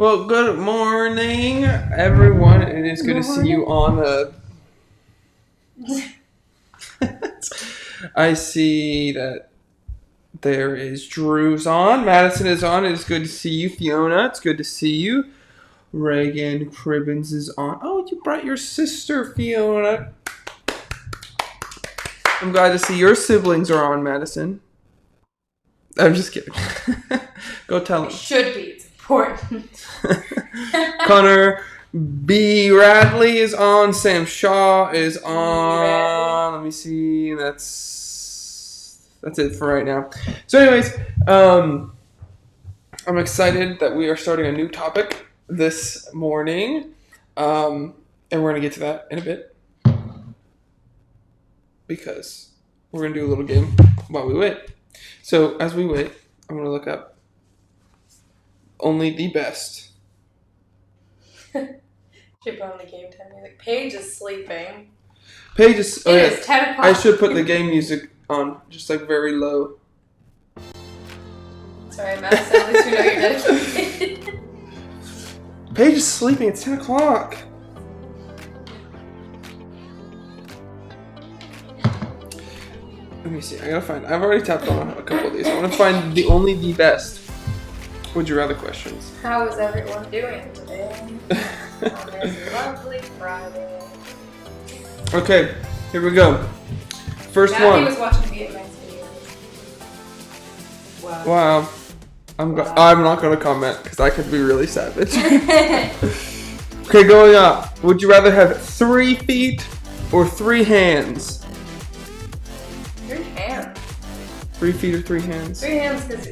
Well, good morning, everyone. It is good to see you on I see that there is Drew's on. Madison is on. It is good to see you. Fiona, it's good to see you. Reagan Cribbins is on. Oh, you brought your sister, Fiona. I'm glad to see your siblings are on, Madison. I'm just kidding. Go tell them. It should be. It's important. Connor B. Radley is on. Sam Shaw is on. Let me see. That's it for right now. So anyways, I'm excited that we are starting a new topic this morning. And we're going to get to that in a bit. Because we're going to do a little game while we wait. So as we wait, I'm going to look up only the best. Should put on the game time music. Paige is sleeping. Paige is... Oh, it is 10 o'clock. I should put the game music on, just like very low. Sorry, Madison, at least we know you're dedicated. Paige is sleeping. It's 10 o'clock. Let me see. I gotta find... I've already tapped on a couple of these. I want to find the only the best would you rather questions. How is everyone doing today? On this lovely Friday. Okay, here we go. First Matthew one. was watching Vietnamese videos. Wow. I'm not gonna comment because I could be really savage. Okay, going up. Would you rather have 3 feet or 3 hands? 3 hands. 3 feet or 3 hands? 3 hands, because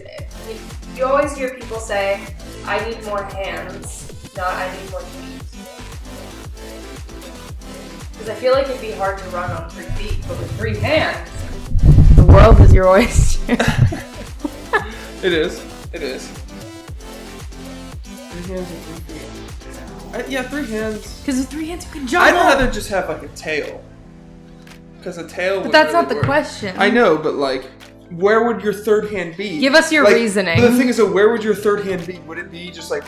you always hear people say, I need more hands, not I need more feet. Because I feel like it'd be hard to run on 3 feet, but with 3 hands, the world is your oyster. It is. It is. 3 hands or 3 feet? Yeah, 3 hands. Because with 3 hands you can jump. I'd rather just have like a tail. Because a tail would But that's really not the work. question. I know, but like, where would your third hand be? Give us your like, reasoning. But the thing is, where would your third hand be? Would it be just like...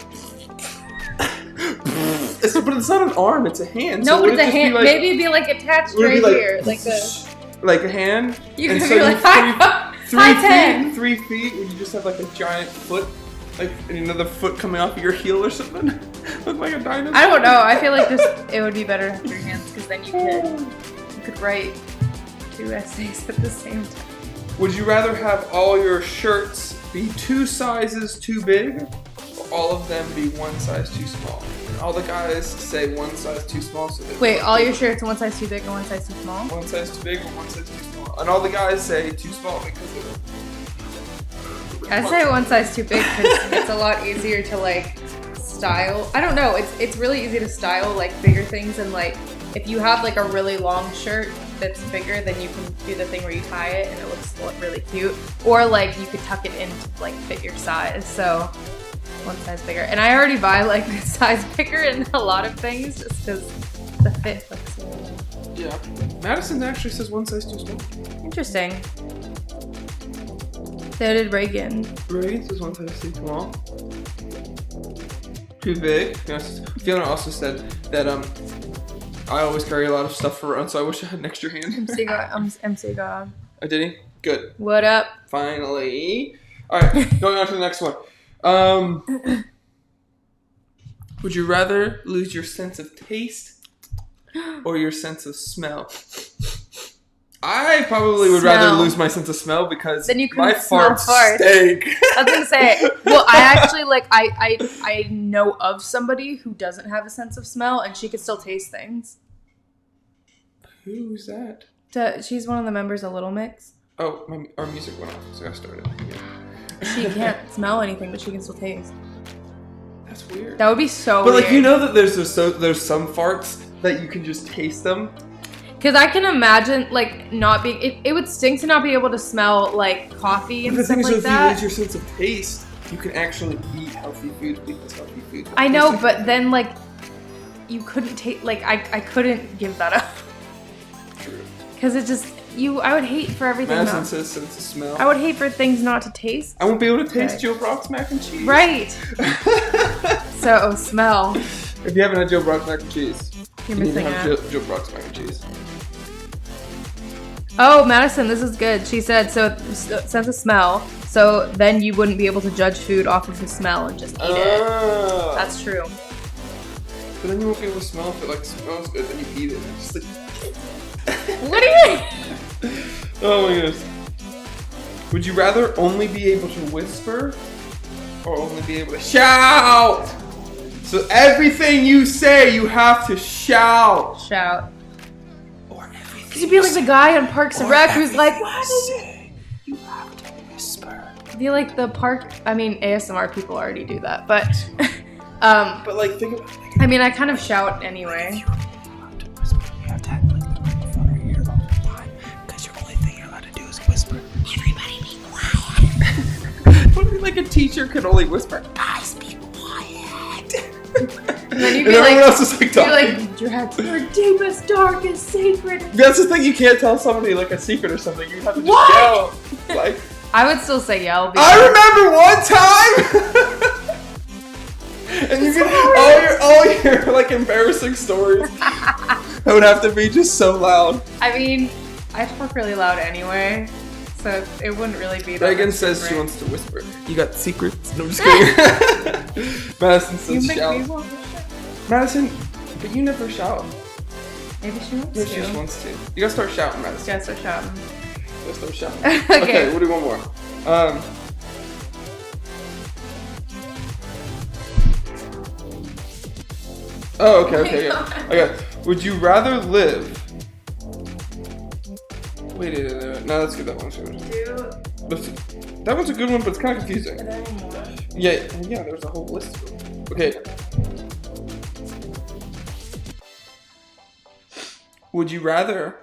but it's not an arm, it's a hand. No, so but it's a just hand. Like, maybe it'd be like attached right here. Like a hand? You and could so be like, hi, 3 feet, would you just have like a giant foot? Like another foot coming off of your heel or something? Look like a dinosaur? I don't know. I feel like it would be better to have 3 because then you could write 2 essays at the same time. Would you rather have all your shirts be 2 sizes too big, or all of them be 1 size too small? And all the guys say 1 size too small. So wait, all your shirts 1 size too big and 1 size too small? 1 size too big or 1 size too small. And all the guys say too small because of it. I say 1 size too big because it's a lot easier to like style. I don't know. It's really easy to style like bigger things, and like if you have like a really long shirt that's bigger, then you can do the thing where you tie it and it looks really cute. Or like you could tuck it in to like fit your size. So 1 size bigger. And I already buy like a size bigger in a lot of things just because the fit looks so good. Yeah. Madison actually says 1 size too small. Interesting. So did Reagan. Reagan says 1 size too small. Too big. Fiona also said that I always carry a lot of stuff around, so I wish I had an extra hand. MC God. Oh, did he? Good. What up? Finally. Alright, going on to the next one. Would you rather lose your sense of taste or your sense of smell? I probably would rather lose my sense of smell because then you can my smell farts stink. I was gonna say, well, I actually like I know of somebody who doesn't have a sense of smell and she could still taste things. Who's that? She's one of the members of Little Mix. Oh, our music went off, so I started again. She can't smell anything, but she can still taste. That's weird. That would be so But weird. like, you know that there's some farts that you can just taste them. Because I can imagine, like, not being... It would stink to not be able to smell, like, coffee and stuff like that. The thing is, if you lose your sense of taste, you can actually eat healthy food because healthy food... I know, but then, like, you couldn't taste... Like, I couldn't give that up. True. Because it just... I would hate for everything Madison not... says sense of smell. I would hate for things not to taste. I won't be able to taste Joe Brock's mac and cheese. Right. So, smell. If you haven't had Joe Brock's mac and cheese, You're you need to missing have out. Joe Brock's mac and cheese. Oh, Madison, this is good. She said, so sense of smell, so then you wouldn't be able to judge food off of the smell and just eat it. That's true. But then you won't be able to smell if it like smells good, then you eat it and it's just like... What do you mean? Oh my goodness. Would you rather only be able to whisper or only be able to shout? So everything you say, you have to shout. Shout. Or everything. Because you'd be like the guy on Parks and Rec who's like, what say, you have to whisper. I'd be like the park, I mean, ASMR people already do that, but, But like, think about it. I mean, I kind of shout anyway. You have to whisper. You have to have like the microphone in your ear all the time. Because your only thing you're allowed to do is whisper. Everybody be quiet. What if like a teacher could only whisper? Guys, be quiet. And then you'd and be everyone like, else is like talking. you're like, your deepest, darkest secret. That's the thing, you can't tell somebody like a secret or something. You have to just What? yell. Like, I would still say yell. I remember one time. And you get all your like embarrassing stories. That would have to be just so loud. I mean, I talk really loud anyway, so it wouldn't really be that. Megan says she wants to whisper. You got secrets? No, I'm just kidding. Madison says You make shout. me want to shout. Madison, but you never shout. Maybe she wants Maybe to. she just wants to. You gotta start shouting, Madison. Yeah, so shouting. You gotta start shouting. Okay. Okay, we'll do one more. Oh, okay, yeah. Okay. Would you rather live? Wait, no, let's get that one. That one's a good one, but it's kind of confusing. Yeah, there's a whole list of them. Okay. Would you rather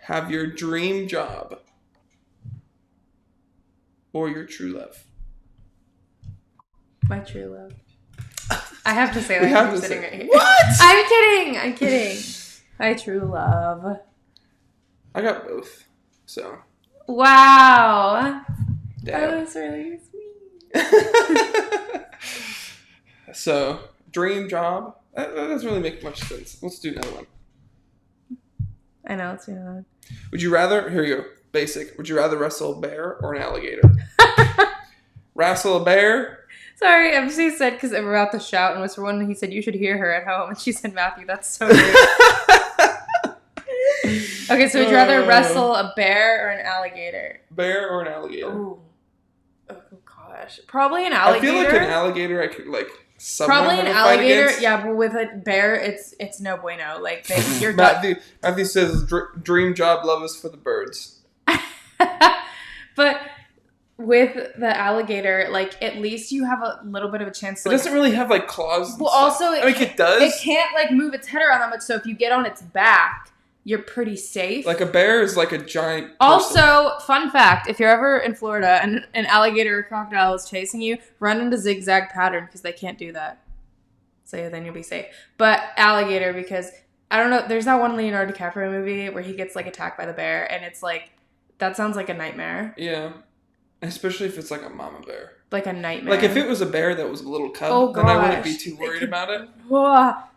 have your dream job or your true love? My true love. I have to say that We have I'm to sitting say- right here. What? I'm kidding. My true love. I got both. So. Wow. Damn. That was really sweet. So, dream job. That doesn't really make much sense. Let's do another one. I know, it's another. Would you rather, here you go, basic. Would you rather wrestle a bear or an alligator? Wrestle a bear? Sorry, MC said because we're about to shout and whisper one, and he said you should hear her at home, and she said, Matthew, that's so weird. Okay, so would you rather wrestle a bear or an alligator? Bear or an alligator? Ooh. Oh gosh, probably an alligator. I feel like an alligator I could like. Probably an alligator, yeah, but with a bear, it's no bueno. Like you're Matthew says, "Dream job, love is for the birds." But with the alligator, like at least you have a little bit of a chance. It doesn't really have like claws. Well, also, it does. It can't like move its head around that much. So if you get on its back, you're pretty safe. Like a bear is like a giant person. Also, fun fact, if you're ever in Florida and an alligator or crocodile is chasing you, run into zigzag pattern because they can't do that. So then you'll be safe. But alligator, because, I don't know, there's that one Leonardo DiCaprio movie where he gets like attacked by the bear and it's like, that sounds like a nightmare. Yeah. Especially if it's like a mama bear. Like a nightmare. Like if it was a bear that was a little cub, then I wouldn't be too worried about it. But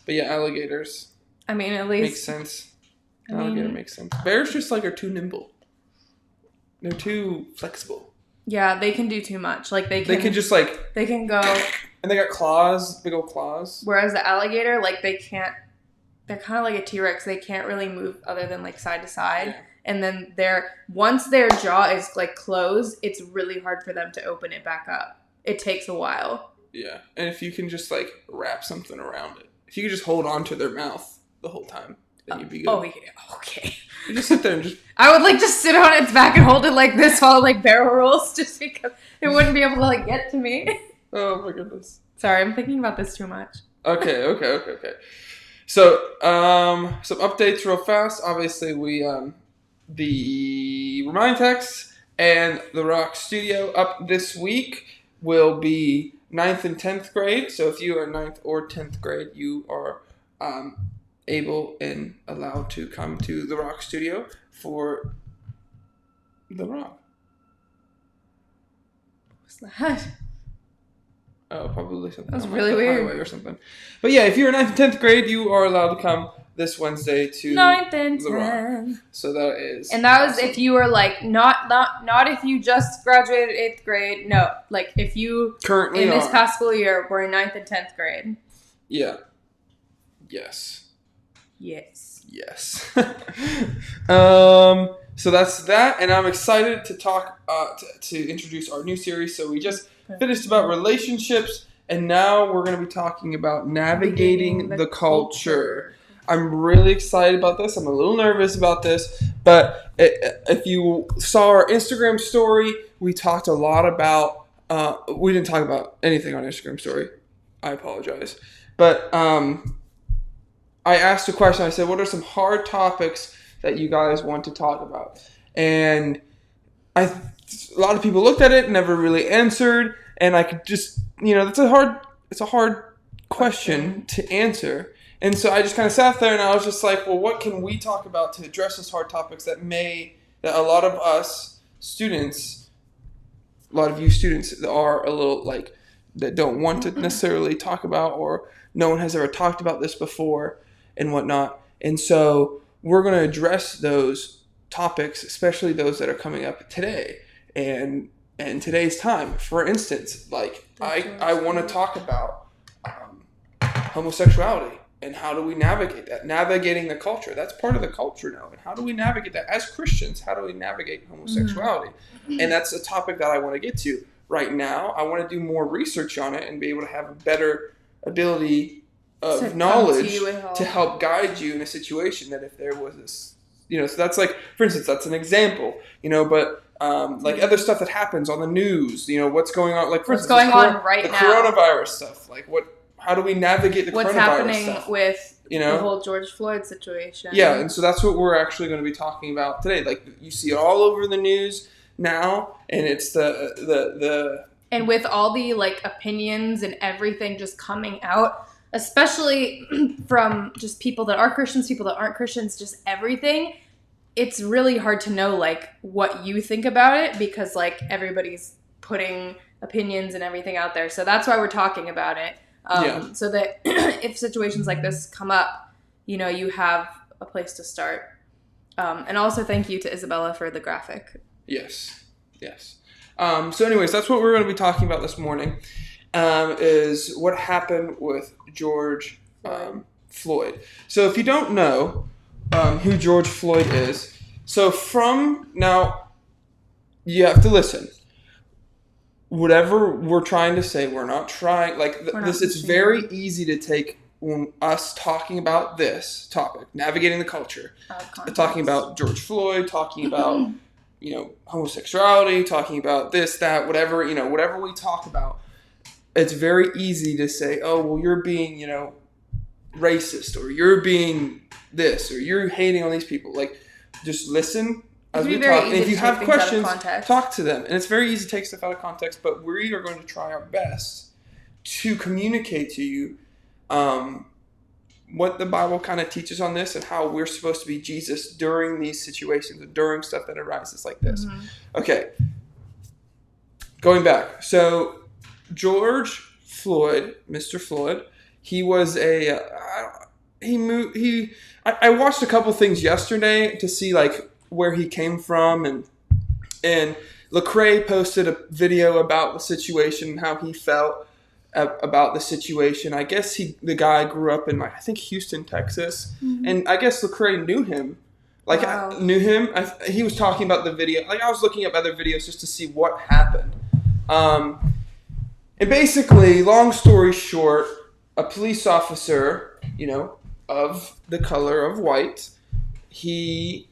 yeah, alligators. I mean, at least... Makes sense. Alligator makes sense. Bears just like are too nimble. They're too flexible. Yeah, they can do too much. Like they can just like... They can go... And they got claws, big old claws. Whereas the alligator, like they can't... They're kind of like a T-Rex. They can't really move other than like side to side. Yeah. And then once their jaw is like closed, it's really hard for them to open it back up. It takes a while. Yeah. And if you can just like wrap something around it. If you could just hold on to their mouth the whole time, then you'd be good. Oh, yeah. Okay. You just sit there and just... I would like just sit on its back and hold it like this while it like barrel rolls just because it wouldn't be able to like get to me. Oh my goodness. Sorry, I'm thinking about this too much. Okay. So, some updates real fast. Obviously, we, the Remind Text and the Rock Studio up this week will be 9th and 10th grade. So if you are 9th or 10th grade, you are able and allowed to come to the Rock Studio for the Rock. What's that? Oh, probably something. That was really weird. Or something. But yeah, if you're 9th and 10th grade, you are allowed to come this Wednesday to 9th and the 10th. Rock. So that is... And that was if you were like, not if you just graduated 8th grade. No, like if you... Currently in this past school year, were in 9th and 10th grade. Yeah. Yes. So that's that, and I'm excited to talk to introduce our new series. So we just finished about relationships, and now we're going to be talking about navigating the culture. I'm really excited about this. I'm a little nervous about this, but if you saw our Instagram story, we talked a lot about. We didn't talk about anything on Instagram story. I apologize, but I asked a question. I said, "What are some hard topics that you guys want to talk about?" And a lot of people looked at it and never really answered. And I could just, it's a hard question to answer. And so I just kind of sat there and I was just like, well, what can we talk about to address those hard topics that a lot of us students, a lot of you students are a little like, that don't want to necessarily talk about, or no one has ever talked about this before and whatnot. And so we're going to address those topics, especially those that are coming up today and today's time. For instance, like I want to talk about homosexuality and how do we navigate that? Navigating the culture. That's part of the culture now. And how do we navigate that? As Christians, how do we navigate homosexuality? Mm-hmm. And that's a topic that I want to get to right now. I want to do more research on it and be able to have a better ability of knowledge to help guide you in a situation that if there was this, so that's like, for instance, that's an example, but like other stuff that happens on the news, what's going on, like for what's instance, going on right the now, coronavirus stuff, like how do we navigate the what's coronavirus happening stuff? With the whole George Floyd situation. Yeah, and so that's what we're actually going to be talking about today. Like you see it all over the news now, and it's the and with all the like opinions and everything just coming out, especially from just people that are Christians, people that aren't Christians, just everything. It's really hard to know like what you think about it because like everybody's putting opinions and everything out there. So that's why we're talking about it. So that if situations like this come up, you have a place to start. And also thank you to Isabella for the graphic. Yes. So anyways, that's what we're going to be talking about this morning, is what happened with George Floyd. So if you don't know, who George Floyd is. So now, you have to listen. Whatever we're trying to say, we're not trying, it's very easy to take when us talking about this topic, navigating the culture, talking about George Floyd, talking about, homosexuality, talking about this, that, whatever we talk about, it's very easy to say, oh, well, you're being, racist, or you're being this, or you're hating on these people. Like, just listen as we talk. And if you have questions, talk to them. And it's very easy to take stuff out of context, but we are going to try our best to communicate to you what the Bible kind of teaches on this, and how we're supposed to be Jesus during these situations and during stuff that arises like this. Mm-hmm. Okay. Going back. So George Floyd, Mr. Floyd, he was I watched a couple things yesterday to see like where he came from, and Lecrae posted a video about the situation and how he felt about the situation. I guess the guy grew up in, I think, Houston, Texas. Mm-hmm. And I guess Lecrae knew him. Wow. I knew him. He was talking about the video. Like, I was looking up other videos just to see what happened. And basically, long story short, a police officer, of the color of white, he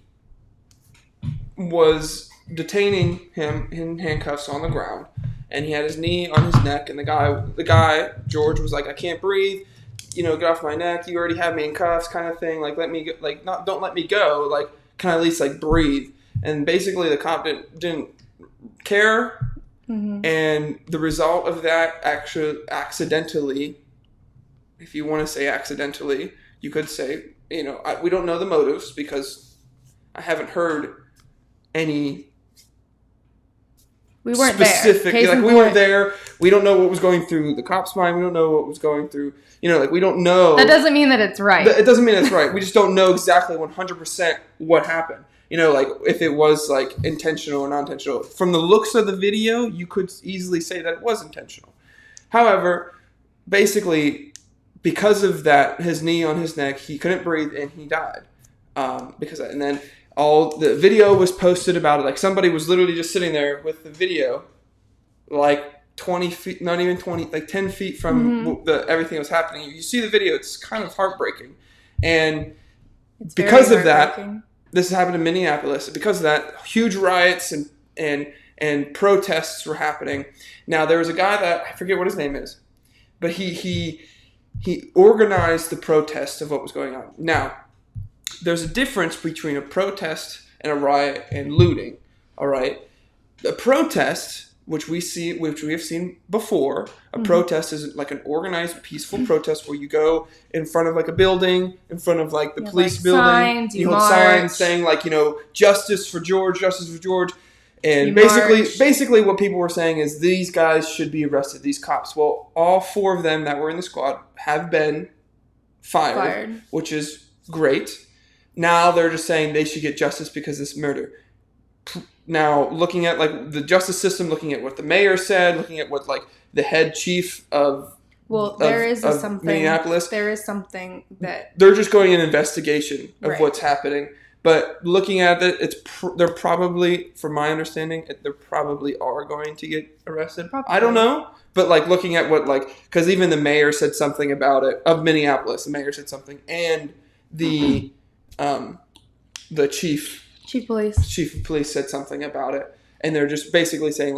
was detaining him in handcuffs on the ground. And he had his knee on his neck, and the guy, George, was like, "I can't breathe, get off my neck. You already have me in cuffs," kind of thing. Like, let me go, don't let me go. Like, can I at least breathe? And basically, the cop didn't care. Mm-hmm. And the result of that, actually, accidentally, if you want to say accidentally, you could say, we don't know the motives, because I haven't heard any. We weren't specific, there. We weren't there. We don't know what was going through the cop's mind. We don't know what was going through, we don't know. That doesn't mean that it's right. It doesn't mean it's right. We just don't know exactly 100% what happened. If it was intentional or non-intentional. From the looks of the video, you could easily say that it was intentional. However, basically, because of that, his knee on his neck, he couldn't breathe and he died. And then all the video was posted about it. Like, somebody was literally just sitting there with the video, 20 feet, not even 20, 10 feet from everything that was happening. You see the video, it's kind of heartbreaking. And it's because of that, this happened in Minneapolis. Because of that, huge riots and protests were happening. Now, there was a guy that, I forget what his name is, but he organized the protest of what was going on. Now, there's a difference between a protest and a riot and looting. All right, the protest, which we have seen before, a protest is like an organized, peaceful protest where you go in front of a building, in front of the police building, signs, you hold signs saying justice for George, and basically what people were saying is these guys should be arrested, these cops. Well, all 4 of them that were in the squad have been fired. Which is great. Now they're just saying they should get justice because of this murder. Now, looking at the justice system, looking at what the mayor said, looking at what the head chief of Minneapolis, there is something that they're just going in investigation of what's happening. But looking at it, they're probably, from my understanding, they probably are going to get arrested. Probably. I don't know, but looking at what because even the mayor said something about it of Minneapolis. The mayor said something, and the chief of police said something about it, and they're just basically saying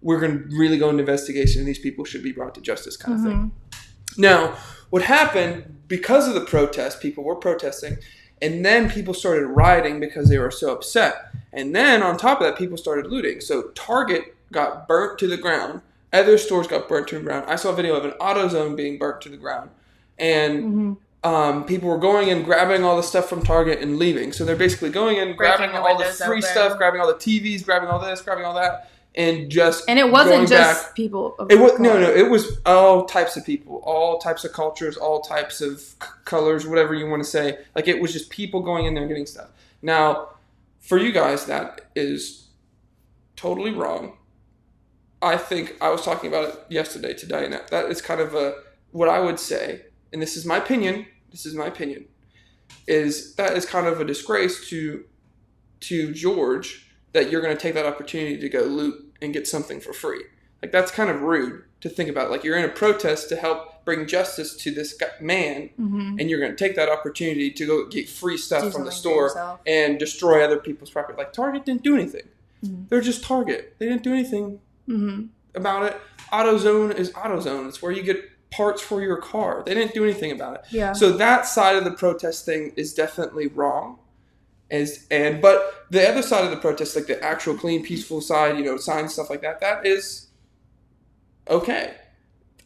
we're going to really go into investigation and these people should be brought to justice kind of thing. Now, what happened, because of the protest, people were protesting, and then people started rioting because they were so upset, and then on top of that, people started looting. So Target got burnt to the ground, other stores got burnt to the ground. I saw a video of an AutoZone being burnt to the ground, and people were going in, grabbing all the stuff from Target and leaving. So they're basically going in, grabbing all the free stuff, grabbing all the TVs, grabbing all this, grabbing all that, and it wasn't just people. It was all types of people, all types of cultures, all types of colors, whatever you want to say. It was just people going in there and getting stuff. Now, for you guys, that is totally wrong. I think I was talking about it yesterday to Diana. That is kind of what I would say. And this is my opinion. is kind of a disgrace to George that you're going to take that opportunity to go loot and get something for free. Like, that's kind of rude to think about. Like, you're in a protest to help bring justice to this man, and you're going to take that opportunity to go get free stuff from the store and destroy other people's property. Like, Target didn't do anything. They're just Target. They didn't do anything about it. AutoZone is AutoZone. It's where you get parts for your car. They didn't do anything about it. Yeah. So that side of the protest thing is definitely wrong. But the other side of the protest, like the actual clean, peaceful side, signs, stuff like that, that is okay.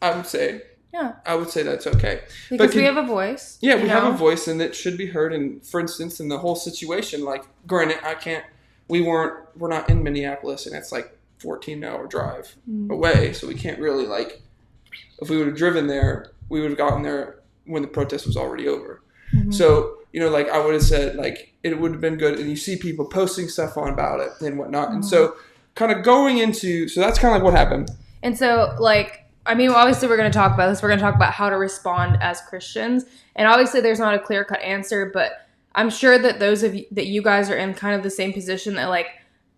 I would say. Yeah. I would say that's okay. Because we have a voice. Yeah, we have a voice, and it should be heard. And for instance, in the whole situation, like, granted, we're not in Minneapolis, and it's like 14-hour drive away, so we can't really, like, if we would have driven there, we would have gotten there when the protest was already over. So, like, I would have said, like, it would have been good, and you see people posting stuff on about it and whatnot. And so kind of so that's kind of like what happened. And so, like, I mean, obviously we're going to talk about this. We're going to talk about how to respond as Christians. And obviously there's not a clear-cut answer, but I'm sure that those of you, that you guys are in kind of the same position that, like,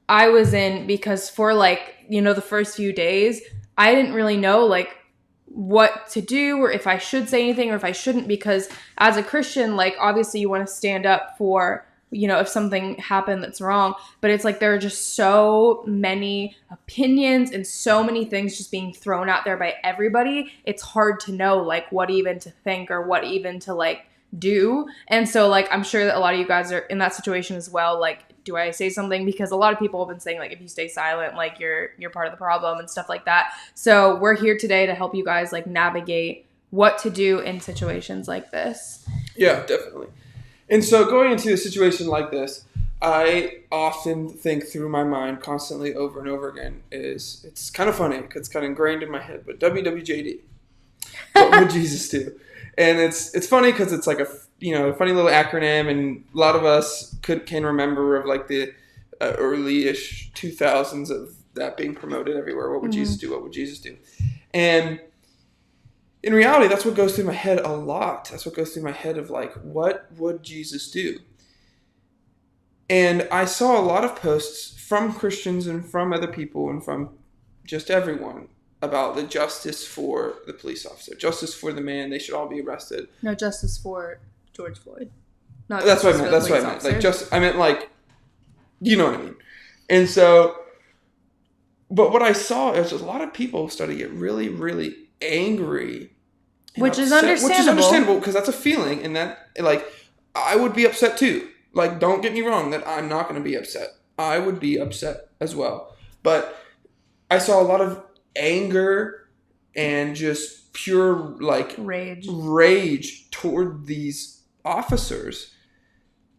I was in, because for, like, the first few days, I didn't really know, like, what to do, or if I should say anything or if I shouldn't, because as a Christian, like, obviously you want to stand up for, if something happened that's wrong, but it's like there are just so many opinions and so many things just being thrown out there by everybody. It's hard to know, like, what even to think or what even to, like, do. And so, like, I'm sure that a lot of you guys are in that situation as well. Like, do I say something? Because a lot of people have been saying, like, if you stay silent, like, you're part of the problem and stuff like that. So we're here today to help you guys, like, navigate what to do in situations like this. Yeah, definitely. And so going into a situation like this, I often think through my mind constantly over and over again it's kind of funny because it's kind of ingrained in my head, but WWJD, what would Jesus do? And it's funny because it's like a funny little acronym, and a lot of us can remember of, like, the early-ish 2000s of that being promoted everywhere. What would Jesus do? What would Jesus do? And in reality, that's what goes through my head a lot. That's what goes through my head of, like, what would Jesus do? And I saw a lot of posts from Christians and from other people and from just everyone about the justice for the police officer, justice for the man. They should all be arrested. No justice for George Floyd. That's what I meant. That's what I meant. Like, I meant, like, you know what I mean. And so, but what I saw is a lot of people started to get really, really angry. Which is understandable. Which is understandable because that's a feeling, and that, like, I would be upset too. Like, don't get me wrong that I'm not going to be upset. I would be upset as well. But I saw a lot of anger and just pure, like, rage toward these officers,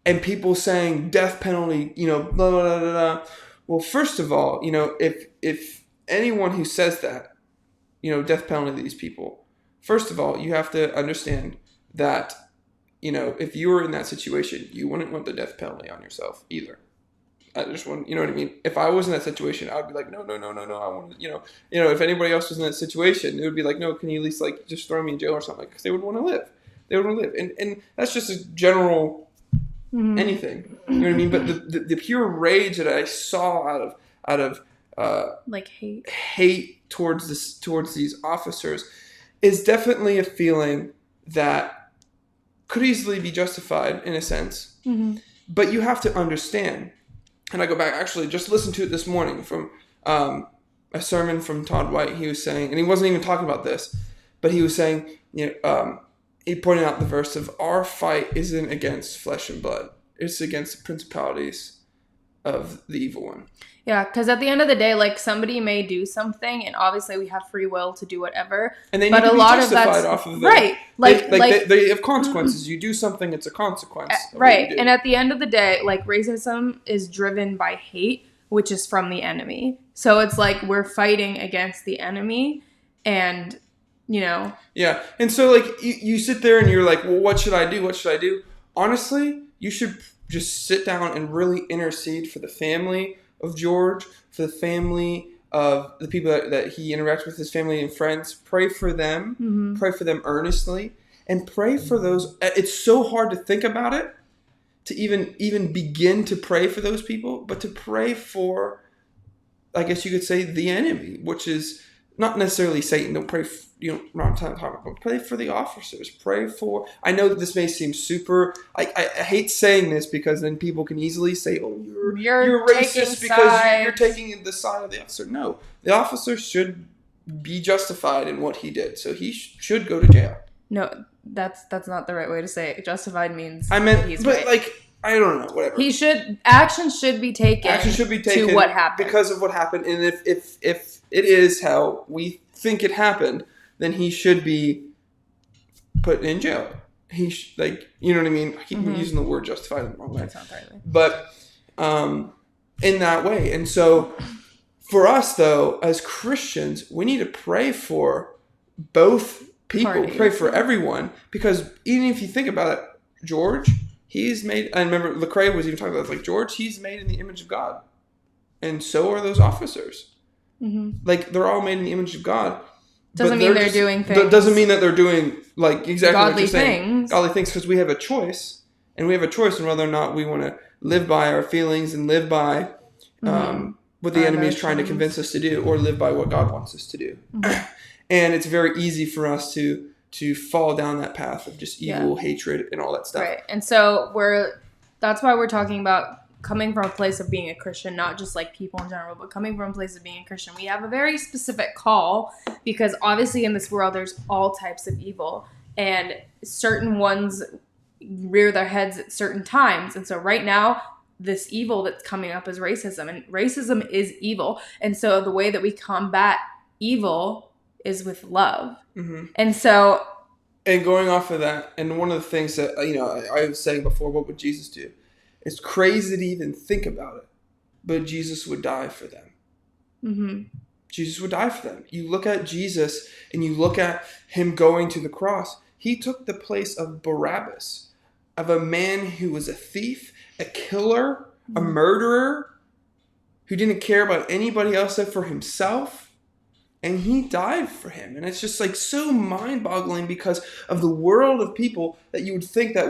and people saying death penalty, blah, blah, blah, blah, blah. Well, first of all, if anyone who says that, death penalty to these people, first of all, you have to understand that, if you were in that situation, you wouldn't want the death penalty on yourself either. I just want, you know what I mean? If I was in that situation, I would be like, no, I want to, if anybody else was in that situation, it would be like, no, can you at least, like, just throw me in jail or something? Because they would want to live. They would want to live. And that's just a general anything. You know what I mean? But the pure rage that I saw out of like hate towards these officers is definitely a feeling that could easily be justified in a sense. But you have to understand. And I go back, actually, just listen to it this morning from a sermon from Todd White. He was saying, and he wasn't even talking about this, but he was saying, he pointed out the verse of, our fight isn't against flesh and blood. It's against the principalities of the evil one. Yeah, because at the end of the day, like, somebody may do something, and obviously we have free will to do whatever. And they need to be justified off of that. Right. They have consequences. You do something, it's a consequence. Right. And at the end of the day, like, racism is driven by hate, which is from the enemy. So it's like we're fighting against the enemy, and, Yeah. And so, like, you sit there and you're like, well, what should I do? What should I do? Honestly, you should just sit down and really intercede for the family of George, for the family of the people that he interacts with, his family and friends. Pray for them. Pray for them earnestly. and pray for those. It's so hard to think about it, to even begin to pray for those people, but to pray for, I guess you could say, the enemy, which is not necessarily Satan. Don't pray, not talking about, but pray for the officers. Pray for, I know that this may seem super, I hate saying this because then people can easily say, oh, you're racist because you're taking the side of the officer. No, the officer should be justified in what he did. So he should go to jail. No, that's not the right way to say it. Justified means I meant, he's but right. like, I don't know, whatever. Action should be taken. Action should be taken to what happened. Because of what happened. And if it is how we think it happened, then he should be put in jail. You know what I mean? I keep using the word justified in the wrong way. That's not the right way. But in that way. And so for us, though, as Christians, we need to pray for both people, pray for everyone. Because even if you think about it, George, he's made, I remember Lecrae was even talking about this, like, George, he's made in the image of God. And so are those officers. Mm-hmm. Like, they're all made in the image of God. Doesn't mean they're doing things. Doesn't mean that they're doing, like, exactly what you're saying. Godly things. Godly things, because we have a choice. And we have a choice on whether or not we want to live by our feelings and live by what the enemy is trying to convince us to do, or live by what God wants us to do. Mm-hmm. And it's very easy for us to fall down that path of just evil, hatred, and all that stuff. Right. And so that's why we're talking about coming from a place of being a Christian, not just like people in general, but coming from a place of being a Christian. We have a very specific call, because obviously in this world there's all types of evil, and certain ones rear their heads at certain times. And so right now, this evil that's coming up is racism, and racism is evil. And so the way that we combat evil is with love. Mm-hmm. And going off of that, and one of the things that, I was saying before, what would Jesus do? It's crazy to even think about it, but Jesus would die for them. Mm-hmm. Jesus would die for them. You look at Jesus and you look at him going to the cross. He took the place of Barabbas, of a man who was a thief, a killer, a murderer, who didn't care about anybody else except for himself. And he died for him. And it's just like so mind-boggling, because of the world of people that you would think that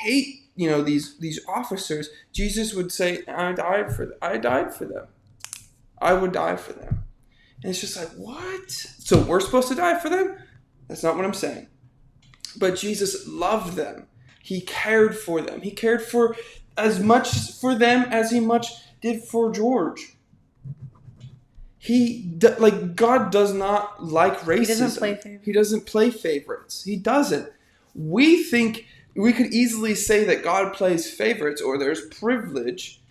hate, these officers. Jesus would say, I died for them. I would die for them. And it's just like, what? So we're supposed to die for them? That's not what I'm saying. But Jesus loved them. He cared for them. He cared for as much for them as he much did for George. God does not like racism. He doesn't play favorites. He doesn't. We think we could easily say that God plays favorites, or there's privilege,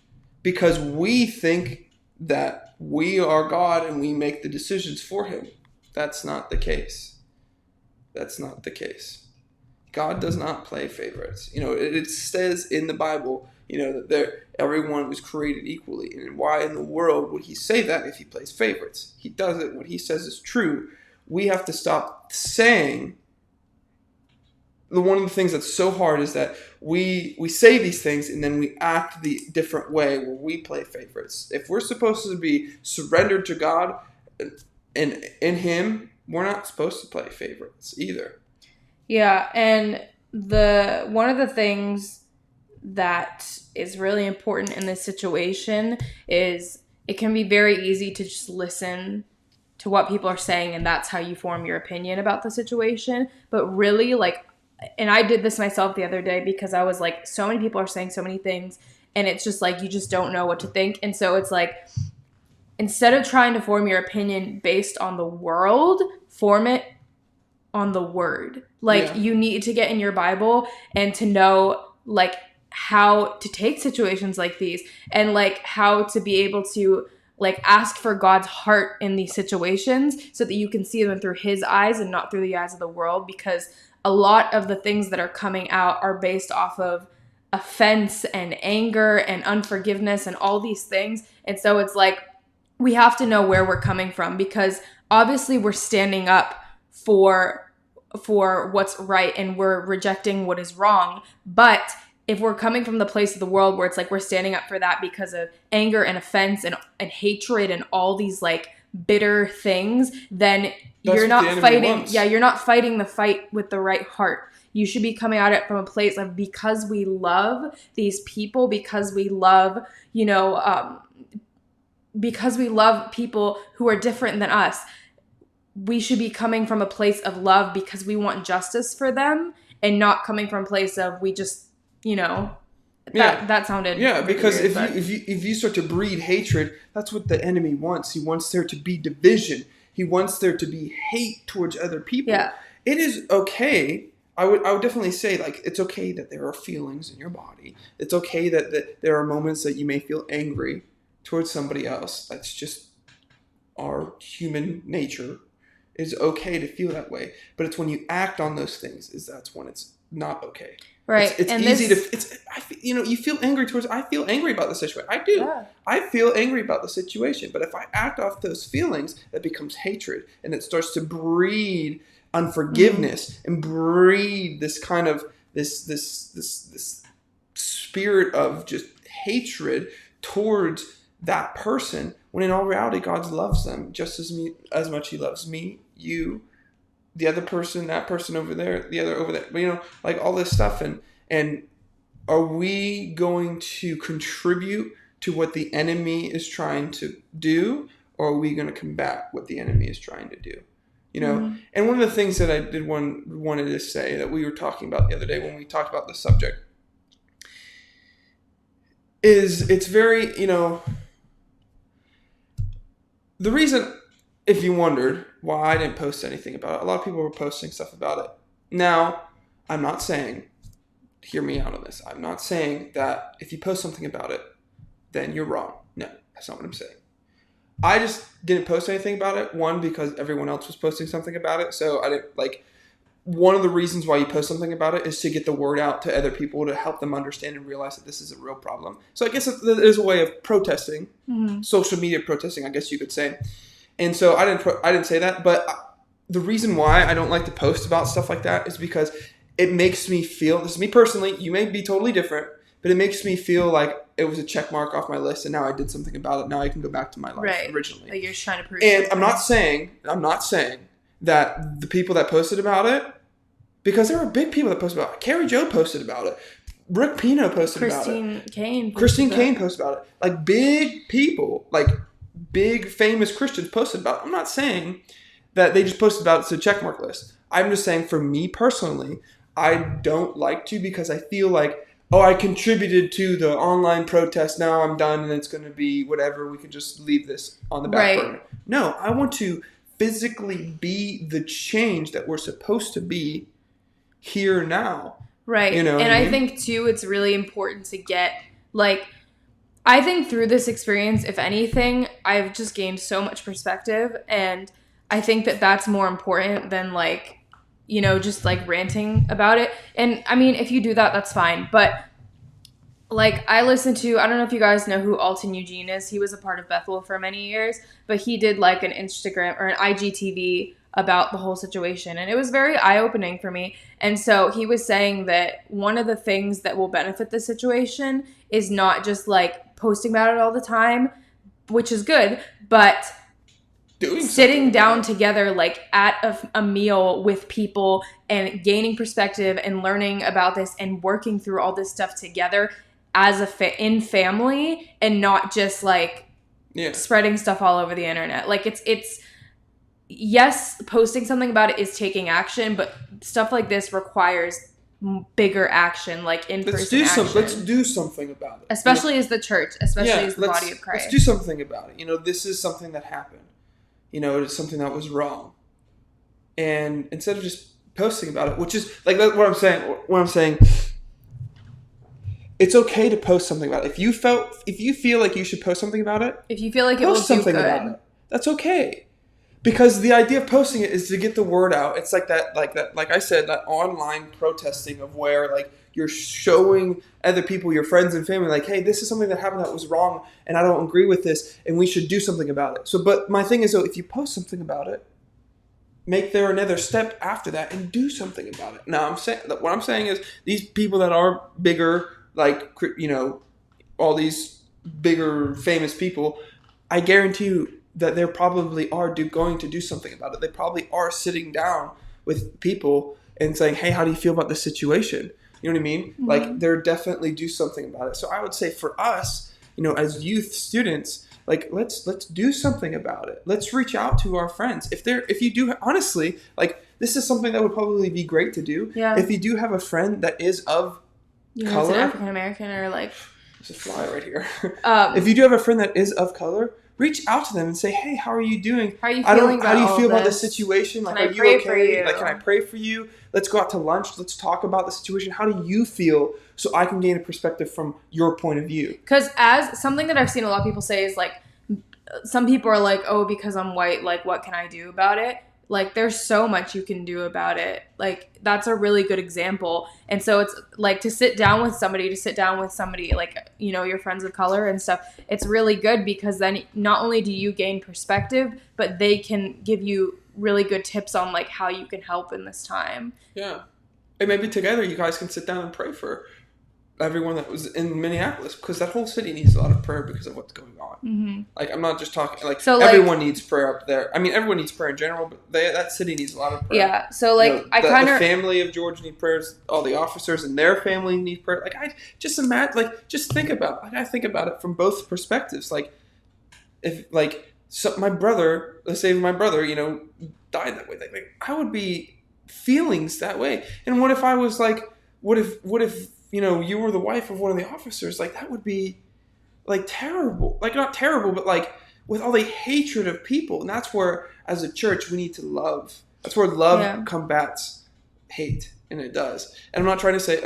because we think that we are God and we make the decisions for him. That's not the case. That's not the case. God does not play favorites. It says in the Bible, that everyone was created equally. And why in the world would he say that if he plays favorites? He doesn't. What he says is true. We have to stop saying. One of the things that's so hard is that we say these things and then we act the different way where we play favorites. If we're supposed to be surrendered to God and in him, we're not supposed to play favorites either. Yeah, and one of the things that is really important in this situation is it can be very easy to just listen to what people are saying, and that's how you form your opinion about the situation. But really, and I did this myself the other day, because I was like, so many people are saying so many things, and it's just like, you just don't know what to think. And so it's like, instead of trying to form your opinion based on the world, form it on the word. You need to get in your Bible and to know, how to take situations like these, and how to be able to ask for God's heart in these situations, so that you can see them through his eyes and not through the eyes of the world. Because a lot of the things that are coming out are based off of offense and anger and unforgiveness and all these things. And so it's we have to know where we're coming from, because obviously we're standing up for what's right and we're rejecting what is wrong. But if we're coming from the place of the world where it's we're standing up for that because of anger and offense and hatred and all these bitter things, then That's you're what not the enemy fighting. wants. Yeah, you're not fighting the fight with the right heart. You should be coming at it from a place of, because we love these people, because we love, because we love people who are different than us. We should be coming from a place of love because we want justice for them, and not coming from a place of we just, that sounded yeah. really Because weird, if you start to breed hatred, that's what the enemy wants. He wants there to be division. He wants there to be hate towards other people. Yeah. It is okay. I would definitely say, like, it's okay that there are feelings in your body. It's okay that there are moments that you may feel angry towards somebody else. That's just our human nature. It's okay to feel that way. But it's when you act on those things that's when it's not okay. Right. It's and easy you feel angry towards, I feel angry about the situation. I do. Yeah. I feel angry about the situation. But if I act off those feelings, that becomes hatred. And it starts to breed unforgiveness and breed this kind of this spirit of just hatred towards that person, when in all reality God loves them just as much he loves me, you, the other person, that person over there, the other over there, like all this stuff. And are we going to contribute to what the enemy is trying to do, or are we going to combat what the enemy is trying to do? And one of the things that I did wanted to say that we were talking about the other day when we talked about this subject is it's very, the reason, if you wondered why I didn't post anything about it, a lot of people were posting stuff about it. Now, I'm not saying, hear me out on this, I'm not saying that if you post something about it, then you're wrong. No, that's not what I'm saying. I just didn't post anything about it. One, because everyone else was posting something about it. So I didn't one of the reasons why you post something about it is to get the word out to other people, to help them understand and realize that this is a real problem. So I guess it is a way of protesting, social media protesting, I guess you could say. And so I didn't say that. But the reason why I don't like to post about stuff like that is because it makes me feel, this is me personally, you may be totally different, but it makes me feel like it was a check mark off my list, and now I did something about it. Now I can go back to my life originally. Like you're trying to prove and something. I'm not saying that the people that posted about it, because there were big people that posted about it. Carrie Jo posted about it. Rick Pino posted about it. Christine Kane posted about it. Like big people, like big famous Christians posted about it. I'm not saying that they just posted about it to a checkmark list. I'm just saying, for me personally, I don't like to, because I feel like, oh, I contributed to the online protest, now I'm done and it's going to be whatever, we can just leave this on the back burner. No, I want to physically be the change that we're supposed to be here now. Right. And I think, too, it's really important to get, I think through this experience, if anything, I've just gained so much perspective, and I think that that's more important than, just ranting about it. And I mean, if you do that, that's fine. But I listened to, I don't know if you guys know who Alton Eugene is. He was a part of Bethel for many years, but he did an Instagram or an IGTV about the whole situation. And it was very eye-opening for me. And so he was saying that one of the things that will benefit the situation is not just posting about it all the time, which is good, but sitting down together at a meal with people and gaining perspective and learning about this and working through all this stuff together as in family, and not just spreading stuff all over the internet. It's yes, posting something about it is taking action, but stuff like this requires bigger action, in-person action. Let's do something about it. Especially as the church, especially as the body of Christ. Let's do something about it. This is something that happened. It's something that was wrong. And instead of just posting about it, which is that's what I'm saying, it's okay to post something about it. If you feel like you should post something about it, if you feel like it will do good, about it. That's okay. Because the idea of posting it is to get the word out. It's like I said, that online protesting of where you're showing other people, your friends and family, hey, this is something that happened that was wrong, and I don't agree with this, and we should do something about it. So, but my thing is, though, if you post something about it, make there another step after that and do something about it. Now, what I'm saying is, these people that are bigger, all these bigger famous people, I guarantee you, that they probably are going to do something about it. They probably are sitting down with people and saying, hey, how do you feel about this situation? You know what I mean? Mm-hmm. Like, they're definitely do something about it. So I would say for us, as youth students, like, let's do something about it. Let's reach out to our friends. If you do, honestly, like, this is something that would probably be great to do. Yeah. If you do have a friend that is of color. It's an African American or like. There's a fly right here. If you do have a friend that is of color, reach out to them and say, hey, how are you doing? How are you feeling how do you feel about the situation? Like, are you okay? Like, can I pray for you? Let's go out to lunch. Let's talk about the situation. How do you feel so I can gain a perspective from your point of view? Because as something that I've seen a lot of people say is like, some people are like, oh, because I'm white, like, what can I do about it? Like, there's so much you can do about it. Like, that's a really good example. And so it's like to sit down with somebody, like, your friends of color and stuff. It's really good because then not only do you gain perspective, but they can give you really good tips on like how you can help in this time. Yeah. And maybe together you guys can sit down and pray for everyone that was in Minneapolis, because that whole city needs a lot of prayer because of what's going on. Mm-hmm. Like, I'm not just talking, like, so, everyone needs prayer up there. I mean, everyone needs prayer in general, but that city needs a lot of prayer. Yeah, so, like, the family of George need prayers, all the officers and their family need prayer. Like, I just imagine, like, just think about, like, I think about it from both perspectives. Like, if, like, so my brother, let's say my brother, died that way, like, I would be feelings that way. And what if I was, like, what if you were the wife of one of the officers? Like, that would be, like, terrible. Like, not terrible, but, like, with all the hatred of people. And that's where, as a church, we need to love. That's where love combats hate. And it does. And I'm not trying to say,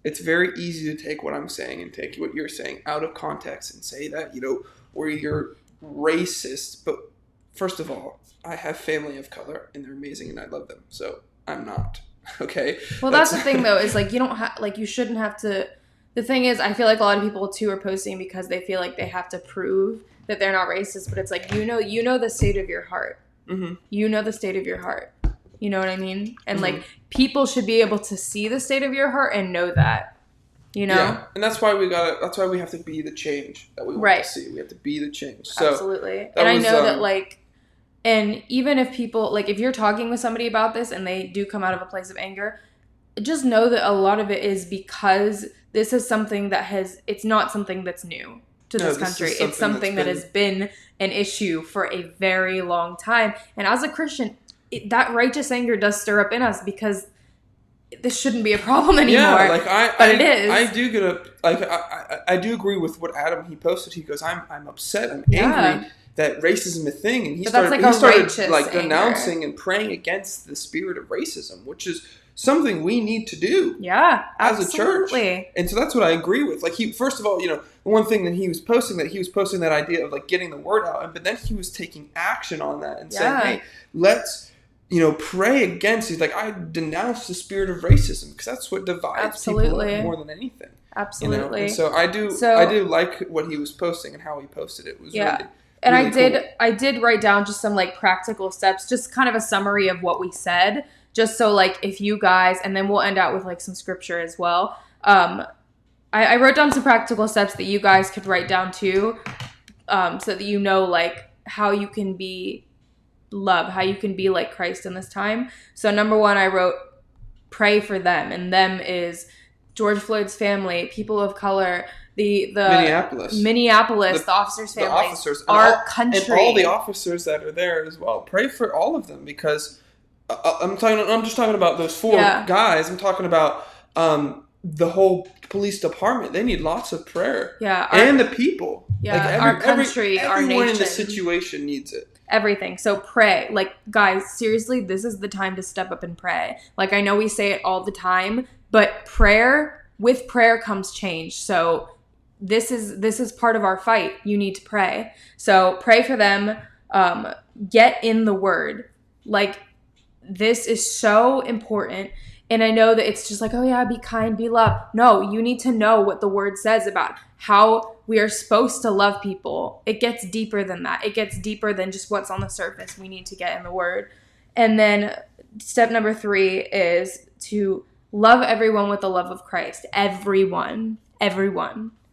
it's very easy to take what I'm saying and take what you're saying out of context and say that, where you're racist. But first of all, I have family of color, and they're amazing, and I love them. So I'm not. Okay. Well, that's the thing though, is like you shouldn't have to. The thing is, I feel like a lot of people too are posting because they feel like they have to prove that they're not racist. But it's like you know the state of your heart. Mm-hmm. You know the state of your heart. You know what I mean? And like people should be able to see the state of your heart and know that. Yeah, and that's why that's why we have to be the change that we want to see. We have to be the change. So absolutely. And I know that like. And even if people, like, if you're talking with somebody about this and they do come out of a place of anger, just know that a lot of it is because this is something it's not something that's new to this country. It's something that has been an issue for a very long time. And as a Christian, that righteous anger does stir up in us because this shouldn't be a problem anymore. Yeah, but it is. I do get I do agree with what Adam, he posted. He goes, I'm upset, I'm angry that racism is a thing, and he started like denouncing and praying against the spirit of racism, which is something we need to do. Yeah, as a church. And so that's what I agree with. Like, he, first of all, the one thing that he was posting that idea of like getting the word out, but then he was taking action on that and saying, hey, let's pray against. He's like, I denounce the spirit of racism because that's what divides people more than anything. Absolutely. And so I do like what he was posting and how he posted it. It was really. And really I did write down just some like practical steps, just kind of a summary of what we said, just so like if you guys, and then we'll end out with like some scripture as well. I wrote down some practical steps that you guys could write down too, so that like how you can be love, how you can be like Christ in this time. So number 1, I wrote pray for them, and them is George Floyd's family, people of color, the Minneapolis, the officers' families, our country, and all the officers that are there as well. Pray for all of them because I'm just talking about those 4 guys. I'm talking about the whole police department. They need lots of prayer. Yeah, and the people. Yeah, like our country, our nation. Everyone in the situation needs it. Everything. So pray. Like, guys, seriously, this is the time to step up and pray. Like, I know we say it all the time, but with prayer comes change. So this is part of our fight. You need to pray. So pray for them. Get in the word. Like, this is so important. And I know that it's just like, oh yeah, be kind, be loved. No, you need to know what the word says about how we are supposed to love people. It gets deeper than that. It gets deeper than just what's on the surface. We need to get in the word. And then step number 3 is to love everyone with the love of Christ. Everyone.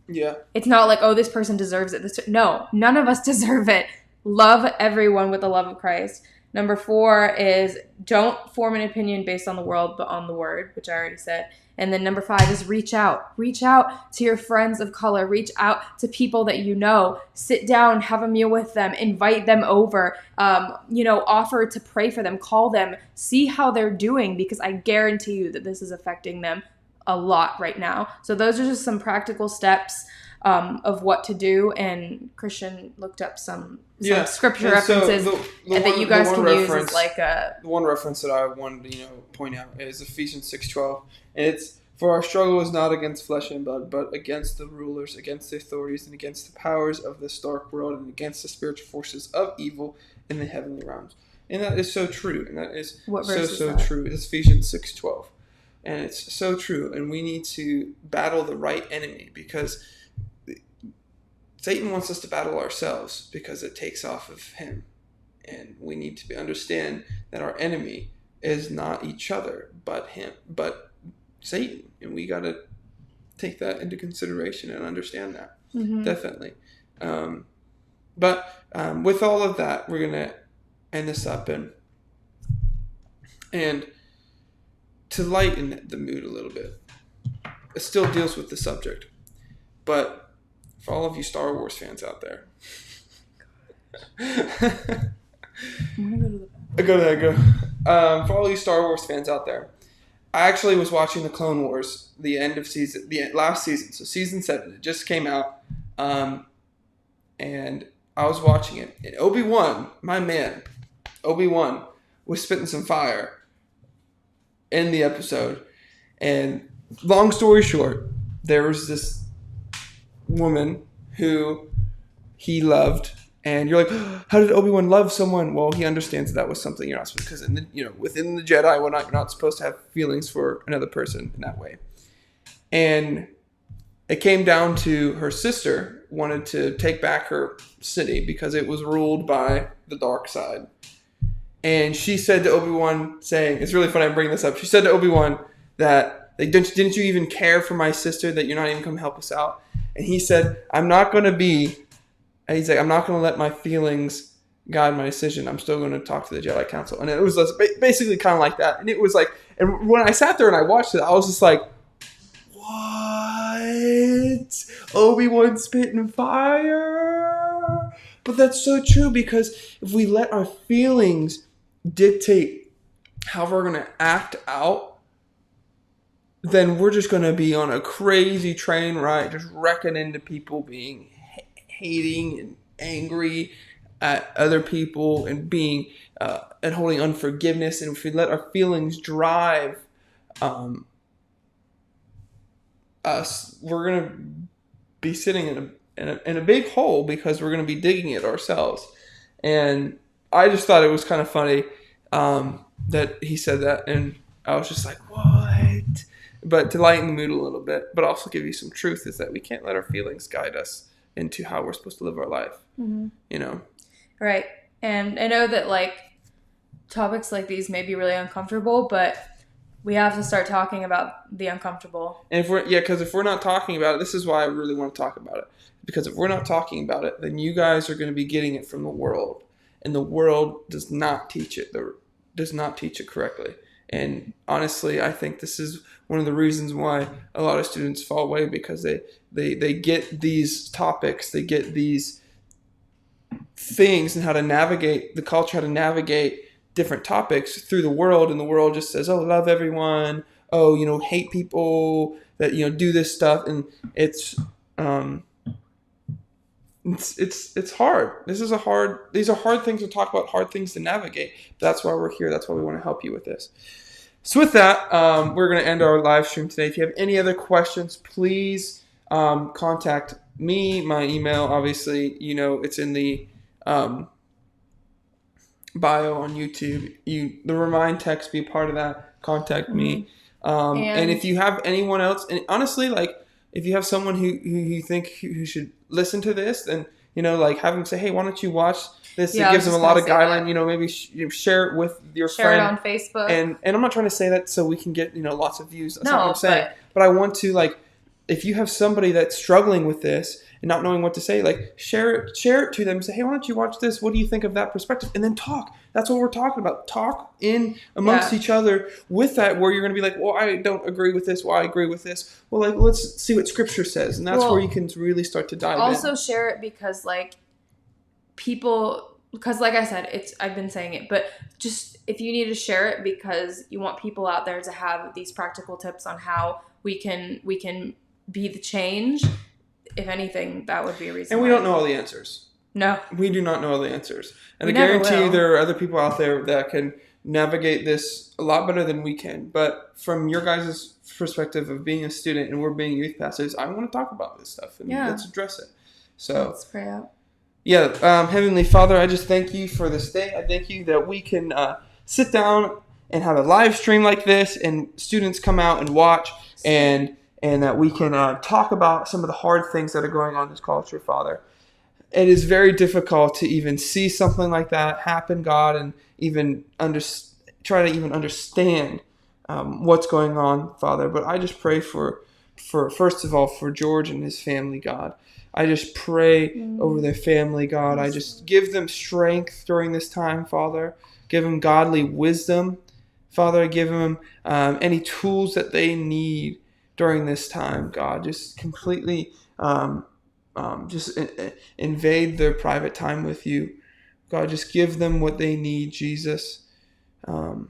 Yeah. It's not like, oh, this person deserves it. No, none of us deserve it. love everyone with the love of Christ. Number 4 is don't form an opinion based on the world, but on the word, which I already said. And then number 5 is reach out. Reach out to your friends of color. Reach out to people that you know. Sit down, have a meal with them, invite them over, offer to pray for them, call them, see how they're doing, because I guarantee you that this is affecting them a lot right now. So those are just some practical steps of what to do, and Christian looked up some scripture references that you guys can use as like a... The one reference that I wanted to point out is Ephesians 6:12, and it's, for our struggle is not against flesh and blood, but against the rulers, against the authorities, and against the powers of this dark world, and against the spiritual forces of evil in the heavenly realms. And that is so true, and that is so true. It's Ephesians 6:12, and it's so true, and we need to battle the right enemy, because Satan wants us to battle ourselves because it takes off of him. And we need to understand that our enemy is not each other, but Satan. And we got to take that into consideration and understand that. Mm-hmm. Definitely. But with all of that, we're going to end this up. And to lighten the mood a little bit, it still deals with the subject. But for all of you Star Wars fans out there. I'm going to go to the Go. For all you Star Wars fans out there, I actually was watching the Clone Wars, the last season. So season 7, it just came out. And I was watching it. And Obi-Wan, my man, was spitting some fire in the episode. And long story short, there was this woman who he loved, and you're like, how did Obi-Wan love someone? Well, he understands that was something you're not supposed, because within the Jedi, you're not supposed to have feelings for another person in that way. And it came down to her sister wanted to take back her city because it was ruled by the dark side. And she said to Obi-Wan, saying, it's really funny I'm bringing this up, she said to Obi-Wan that, didn't you even care for my sister, that you're not even come help us out? And he said, I'm not going to let my feelings guide my decision. I'm still going to talk to the Jedi Council. And it was basically kind of like that. And it was like, and when I sat there and I watched it, I was just like, what? Obi-Wan spitting fire? But that's so true, because if we let our feelings dictate how we're going to act out, then we're just going to be on a crazy train ride, just wrecking into people being hating and angry at other people and being and holding unforgiveness. And if we let our feelings drive us, we're going to be sitting in a big hole, because we're going to be digging it ourselves. And I just thought it was kind of funny that he said that, and I was just like, what? But to lighten the mood a little bit, but also give you some truth, is that we can't let our feelings guide us into how we're supposed to live our life. Mm-hmm. Right. And I know that topics like these may be really uncomfortable, but we have to start talking about the uncomfortable. And if we're not talking about it, this is why I really want to talk about it. Because if we're not talking about it, then you guys are going to be getting it from the world, and the world does not teach it. Does not teach it correctly. And honestly, I think this is one of the reasons why a lot of students fall away, because they get these topics, they get these things, and how to navigate the culture, how to navigate different topics through the world, and the world just says, oh, love everyone, hate people that do this stuff, and it's hard. These are hard things to talk about, hard things to navigate. That's why we're here. That's why we want to help you with this. So with that, we're going to end our live stream today. If you have any other questions, please contact me. My email, obviously, it's in the bio on YouTube. The remind text, be a part of that. Contact me. And if you have anyone else, and honestly, if you have someone who you think who should listen to this, then have them say, hey, why don't you watch this? It gives them a lot of guideline. Maybe share it with your friend. Share it on Facebook. And I'm not trying to say that so we can get lots of views. That's not what I'm saying. But I want to if you have somebody that's struggling with this and not knowing what to say, like share it to them and say, hey, why don't you watch this? What do you think of that perspective? And then talk. That's what we're talking about. Talk in amongst each other with that, where you're going to be like, well, I don't agree with this. Well, I agree with this. Well, like, let's see what scripture says. And that's where you can really start to dive in. Also share it because like people, because like I said, I've been saying it, but just if you need to share it because you want people out there to have these practical tips on how we can be the change. If anything, that would be a reason. And we don't know all the answers. No. We do not know all the answers. And I guarantee you there are other people out there that can navigate this a lot better than we can. But from your guys' perspective of being a student and we're being youth pastors, I want to talk about this stuff and let's address it. So let's pray out. Yeah, Heavenly Father, I just thank you for this day. I thank you that we can sit down and have a live stream like this and students come out and watch and that we can talk about some of the hard things that are going on in this culture, Father. It is very difficult to even see something like that happen, God, and even try to even understand what's going on, Father. But I just pray for first of all, for George and his family, God. I just pray over their family, God. I just give them strength during this time, Father. Give them godly wisdom, Father. Give them any tools that they need during this time, God. Just completely invade their private time with you. God, just give them what they need, Jesus. And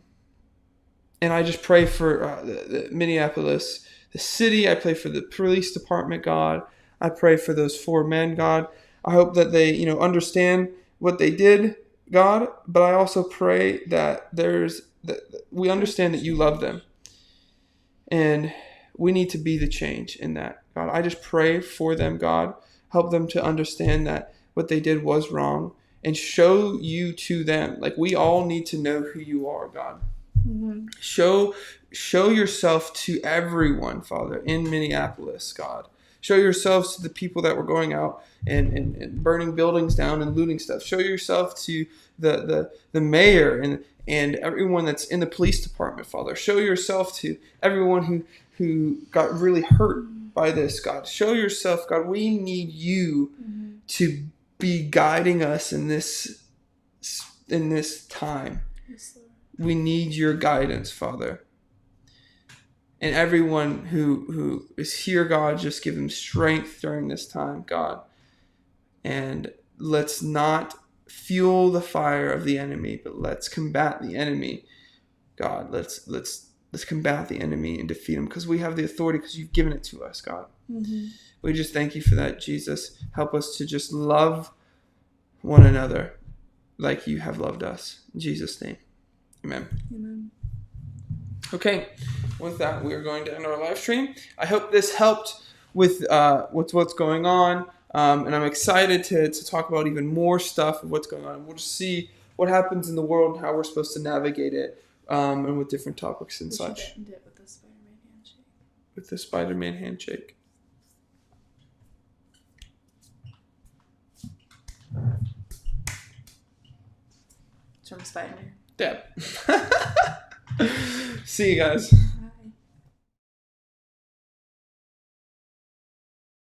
I just pray for the Minneapolis, the city. I pray for the police department, God. I pray for those 4 men, God. I hope that they, understand what they did, God. But I also pray that we understand that you love them. And we need to be the change in that, God. I just pray for them, God. Help them to understand that what they did was wrong and show you to them. Like, we all need to know who you are, God. Mm-hmm. Show yourself to everyone, Father, in Minneapolis, God. Show yourselves to the people that were going out and burning buildings down and looting stuff. Show yourself to the mayor and everyone that's in the police department, Father. Show yourself to everyone who got really hurt by this, God. Show yourself, God. We need you to be guiding us in this time. Yes, we need your guidance, Father. And everyone who is here, God, just give them strength during this time, God. And let's not fuel the fire of the enemy, but let's combat the enemy, God. Let's combat the enemy and defeat him because we have the authority because you've given it to us, God. Mm-hmm. We just thank you for that, Jesus. Help us to just love one another like you have loved us. In Jesus' name, amen. Amen. Okay, with that, we are going to end our live stream. I hope this helped with what's going on, and I'm excited to talk about even more stuff of what's going on. We'll just see what happens in the world and how we're supposed to navigate it, and with different topics and such. We should end it with the Spider-Man handshake. With the Spider-Man handshake. It's from Spider-Man. Yeah. See you guys.